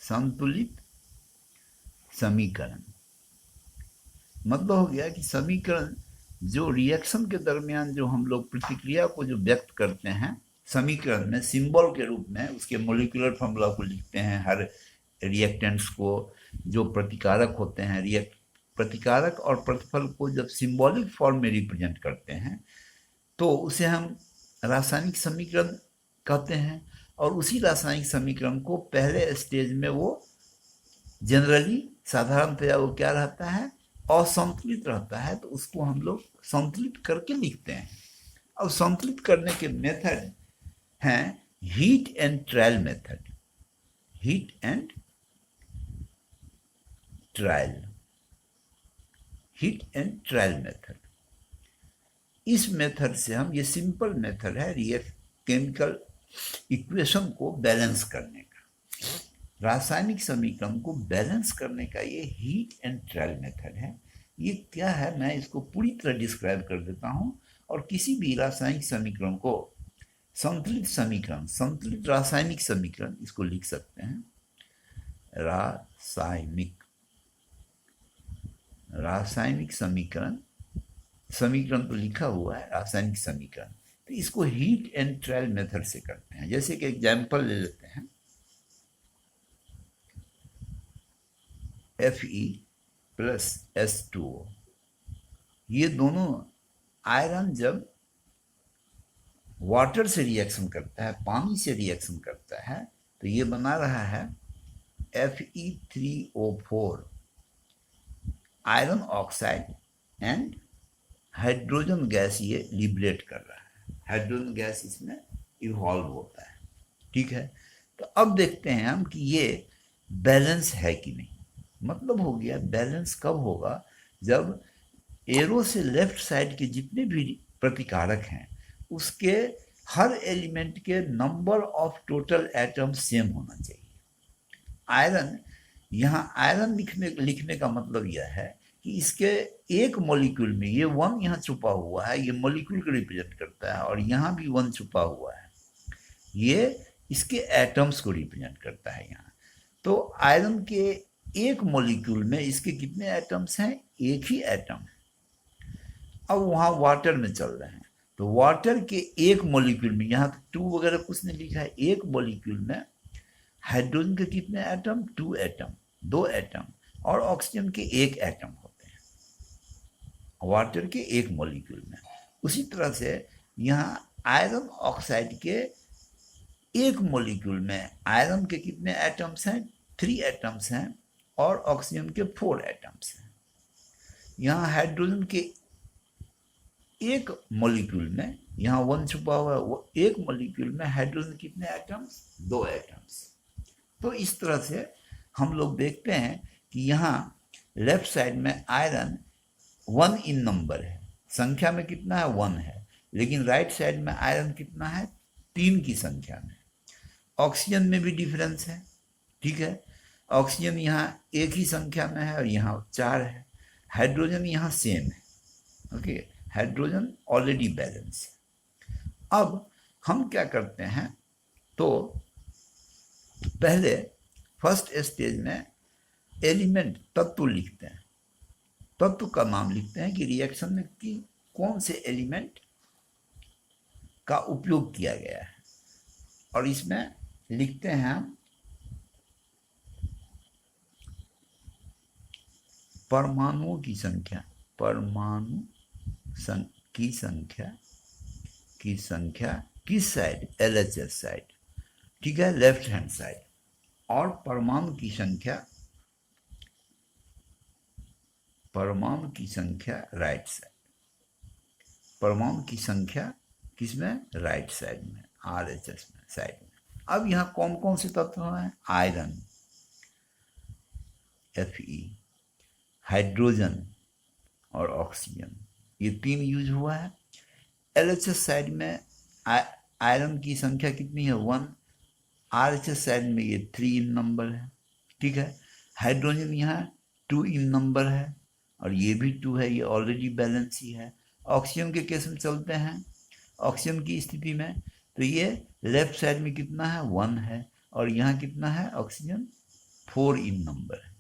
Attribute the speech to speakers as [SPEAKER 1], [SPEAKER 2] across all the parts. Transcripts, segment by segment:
[SPEAKER 1] संतुलित समीकरण। मतलब हो गया कि समीकरण जो रिएक्शन के दरमियान जो हम लोग प्रतिक्रिया को जो व्यक्त करते हैं समीकरण में सिंबल के रूप में, उसके मोलिकुलर फॉर्मूला को लिखते हैं हर रिएक्टेंट्स को, जो प्रतिकारक होते हैं प्रतिकारक और प्रतिफल को जब सिंबॉलिक फॉर्म में रिप्रेजेंट करते हैं तो उसे हम रासायनिक समीकरण कहते हैं। और उसी रासायनिक समीकरण को पहले स्टेज में वो जनरली साधारणतया वो क्या रहता है, असंतुलित रहता है, तो उसको हम लोग संतुलित करके लिखते हैं। अब संतुलित करने के मेथड हैं heat and trial method. Heat and trial, heat and trial method. इस मेथड से हम, ये सिंपल मेथड है केमिकल इक्वेशन को बैलेंस करने का, रासायनिक समीकरण को बैलेंस करने का ये हीट एंड ट्रायल मेथड है। ये क्या है, मैं इसको पूरी तरह डिस्क्राइब कर देता हूँ। और किसी भी रासायनिक समीकरण को संतुलित समीकरण, संतुलित रासायनिक समीकरण इसको लिख सकते हैं। रासायनिक समीकरण, समीकरण तो लिखा हुआ है रासायनिक समीकरण, तो इसको हीट एंड ट्रायल मेथड से करते हैं। जैसे कि एग्जाम्पल ले लेते हैं, Fe प्लस H2O, ये दोनों आयरन जब वाटर से रिएक्शन करता है, पानी से रिएक्शन करता है, तो ये बना रहा है Fe3O4 iron oxide and hydrogen gas ये लिबरेट कर रहा है, हाइड्रोजन गैस इसमें इवॉल्व होता है। ठीक है, तो अब देखते हैं हम कि ये बैलेंस है कि नहीं। मतलब हो गया बैलेंस कब होगा, जब एरो से लेफ्ट साइड के जितने भी प्रतिकारक हैं उसके हर एलिमेंट के number of total atom same होना चाहिए। आयरन, यहाँ आयरन लिखने का मतलब यह है कि इसके एक मॉलिक्यूल में ये 1 यहाँ छुपा हुआ है, ये मॉलिक्यूल को रिप्रेजेंट करता है, और यहाँ भी 1 छुपा हुआ है, ये इसके एटम्स को रिप्रेजेंट करता है यहाँ। तो आयरन के एक मॉलिक्यूल में इसके कितने एटम्स हैं, एक ही एटम। अब वहाँ वाटर में चल रहे हैं, तो वाटर के एक मॉलिक्यूल में, यहाँ 2 वगैरह कुछ नहीं लिखा है, एक मॉलिक्यूल में हाइड्रोजन के कितने एटम, 2 एटम, 2 एटम, और ऑक्सीजन के 1 एटम होते हैं वाटर के एक मॉलिक्यूल में। उसी तरह से यहाँ आयरन ऑक्साइड के एक मॉलिक्यूल में आयरन के कितने एटम्स हैं, 3 एटम्स हैं, और ऑक्सीजन के 4 एटम्स हैं। यहाँ हाइड्रोजन के एक मॉलिक्यूल में, यहाँ 1 छुपा हुआ है, वो एक मॉलिक्यूल में हाइड्रोजन कितने एटम्स, 2 एटम्स। तो इस तरह से हम लोग देखते हैं कि यहाँ लेफ्ट साइड में आयरन 1 इन नंबर है, संख्या में कितना है, 1 है, लेकिन राइट साइड में आयरन कितना है, 3 की संख्या में। ऑक्सीजन में भी डिफरेंस है। ठीक है, ऑक्सीजन यहाँ एक ही संख्या में है और यहाँ 4 है। हाइड्रोजन यहाँ सेम है। ओके, हाइड्रोजन ऑलरेडी बैलेंस है। अब हम क्या करते हैं, तो पहले फर्स्ट स्टेज में एलिमेंट, तत्व लिखते हैं, तत्व का नाम लिखते हैं कि रिएक्शन में की कौन से एलिमेंट का उपयोग किया गया है, और इसमें लिखते हैं हम परमाणुओं की संख्या, परमाणु की संख्या किस साइड, LHS साइड, ठीक है, लेफ्ट हैंड साइड, और परमाणु की संख्या राइट साइड, परमाणु की संख्या किसमें, राइट साइड में, RHS में, साइड में। अब यहाँ कौन कौन से तत्व हैं, आयरन Fe, हाइड्रोजन और ऑक्सीजन, ये 3 यूज हुआ है। LHS साइड में आयरन की संख्या कितनी है, 1, RHS साइड में ये 3 इन नंबर है। ठीक है, हाइड्रोजन यहाँ 2 इन नंबर है, और ये भी 2 है, ये ऑलरेडी बैलेंस ही है। ऑक्सीजन के केस में चलते हैं, ऑक्सीजन की स्थिति में, तो ये लेफ्ट साइड में कितना है, 1 है, और यहाँ कितना है ऑक्सीजन, 4 इन नंबर है।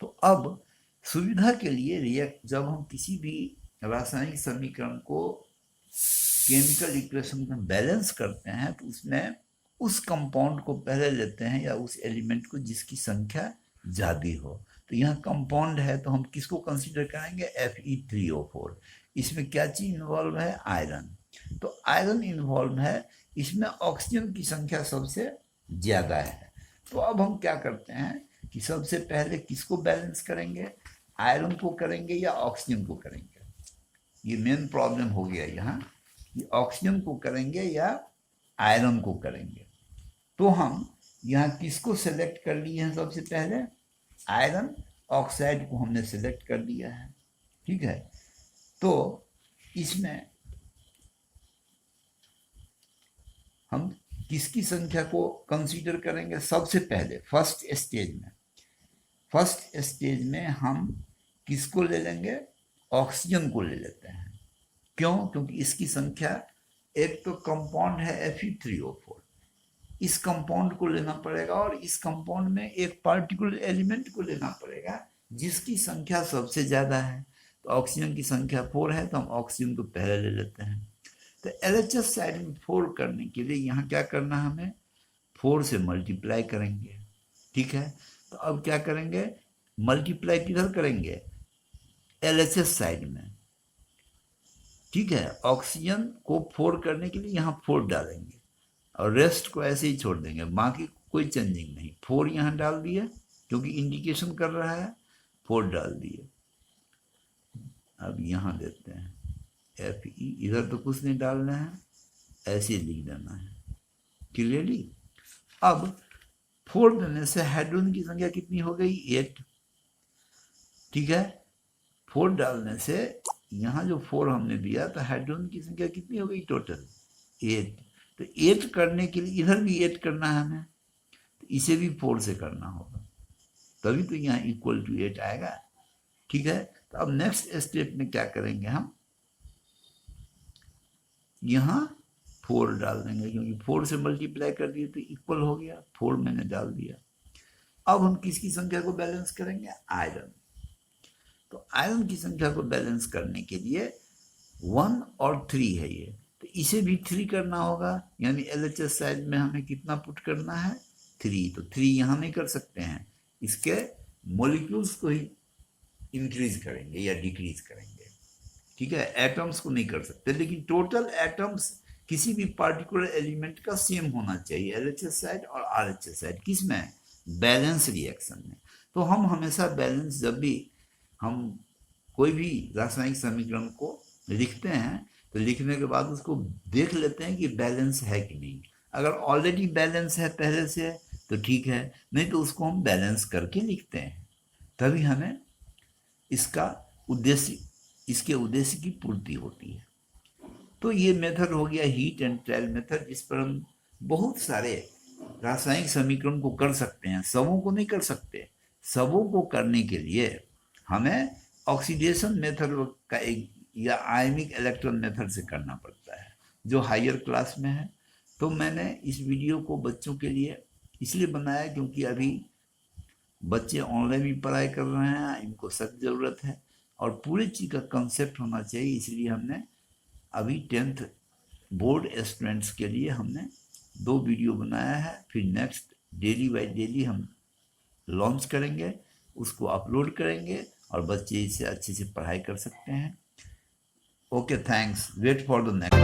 [SPEAKER 1] तो अब सुविधा के लिए जब हम किसी भी रासायनिक समीकरण को केमिकल इक्वेशन में बैलेंस करते हैं तो उसमें उस कंपाउंड को पहले लेते हैं या उस एलिमेंट को जिसकी संख्या ज़्यादा हो। तो यहाँ कंपाउंड है तो हम किसको कंसीडर करेंगे, Fe3O4। इसमें क्या चीज इन्वॉल्व है, आयरन। तो आयरन इन्वॉल्व है, इसमें ऑक्सीजन की संख्या सबसे ज़्यादा है। तो अब हम क्या करते हैं कि सबसे पहले किसको बैलेंस करेंगे, आयरन को करेंगे या ऑक्सीजन को करेंगे। ये मेन प्रॉब्लम हो गया यहाँ कि ऑक्सीजन को करेंगे या आयरन को करेंगे। तो हम यहाँ किसको सेलेक्ट कर लिए हैं, सबसे पहले आयरन ऑक्साइड को हमने सेलेक्ट कर लिया है, ठीक है। तो इसमें हम किसकी संख्या को कंसीडर करेंगे, सबसे पहले फर्स्ट स्टेज में हम किसको ले लेंगे, ऑक्सीजन को ले लेते हैं। क्यों, क्योंकि इसकी संख्या, एक तो कंपाउंड है Fe3O4, इस कंपाउंड को लेना पड़ेगा और इस कंपाउंड में एक पार्टिकुलर एलिमेंट को लेना पड़ेगा जिसकी संख्या सबसे ज़्यादा है। तो ऑक्सीजन की संख्या 4 है तो हम ऑक्सीजन को पहले ले लेते हैं। तो LHS साइड में 4 करने के लिए यहाँ क्या करना है, हमें 4 से मल्टीप्लाई करेंगे, ठीक है। तो अब क्या करेंगे, मल्टीप्लाई किधर करेंगे, LHS साइड में, ठीक है। ऑक्सीजन को 4 करने के लिए यहाँ 4 डालेंगे और रेस्ट को ऐसे ही छोड़ देंगे, बाकी कोई चेंजिंग नहीं। 4 यहाँ डाल दिए क्योंकि इंडिकेशन कर रहा है, 4 डाल दिए। अब यहाँ देते हैं Fe, इधर तो कुछ नहीं डालना है, ऐसे ही लिख देना है क्लियरली। अब 4 देने से हाइड्रोजन की संख्या कितनी हो गई, 8, ठीक है। 4 डालने से यहाँ जो 4 हमने दिया तो हाइड्रोजन की संख्या कितनी हो गई, टोटल 8। तो 8 करने के लिए इधर भी 8 करना है हमें, तो इसे भी 4 से करना होगा, तभी तो यहाँ इक्वल टू 8 आएगा, ठीक है। तो अब नेक्स्ट स्टेप में क्या करेंगे, हम यहाँ 4 डाल देंगे क्योंकि 4 से मल्टीप्लाई कर दिए तो इक्वल हो गया, 4 मैंने डाल दिया। अब हम किसकी संख्या को बैलेंस करेंगे, आयरन। तो आयरन की संख्या को बैलेंस करने के लिए 1 और 3 है ये, तो इसे भी 3 करना होगा, यानी LHS साइड में हमें कितना पुट करना है, 3। तो 3 यहाँ नहीं कर सकते हैं, इसके मॉलिक्यूल्स को ही इंक्रीज करेंगे या डिक्रीज करेंगे, ठीक है। एटम्स को नहीं कर सकते, लेकिन टोटल एटम्स किसी भी पार्टिकुलर एलिमेंट का सेम होना चाहिए, LHS साइड और RHS साइड, किसमें, बैलेंस रिएक्शन में। तो हम हमेशा बैलेंस, जब भी हम कोई भी रासायनिक समीकरण को लिखते हैं तो लिखने के बाद उसको देख लेते हैं कि बैलेंस है कि नहीं। अगर ऑलरेडी बैलेंस है पहले से तो ठीक है, नहीं तो उसको हम बैलेंस करके लिखते हैं, तभी हमें इसके उद्देश्य की पूर्ति होती है। तो ये मेथड हो गया हीट एंड ट्रायल मेथड, जिस पर हम बहुत सारे रासायनिक समीकरण को कर सकते हैं, सबों को नहीं कर सकते। सबों को करने के लिए हमें ऑक्सीडेशन मेथड का एक या आयनिक इलेक्ट्रॉन मेथड से करना पड़ता है, जो हायर क्लास में है। तो मैंने इस वीडियो को बच्चों के लिए इसलिए बनाया क्योंकि अभी बच्चे ऑनलाइन भी पढ़ाई कर रहे हैं, इनको सख्त ज़रूरत है और पूरी चीज़ का कंसेप्ट होना चाहिए। इसलिए हमने अभी 10th बोर्ड स्टूडेंट्स के लिए हमने 2 वीडियो बनाया है। फिर नेक्स्ट डेली बाय डेली हम लॉन्च करेंगे, उसको अपलोड करेंगे और बच्चे इससे अच्छे से पढ़ाई कर सकते हैं। Okay, thanks, wait for the next.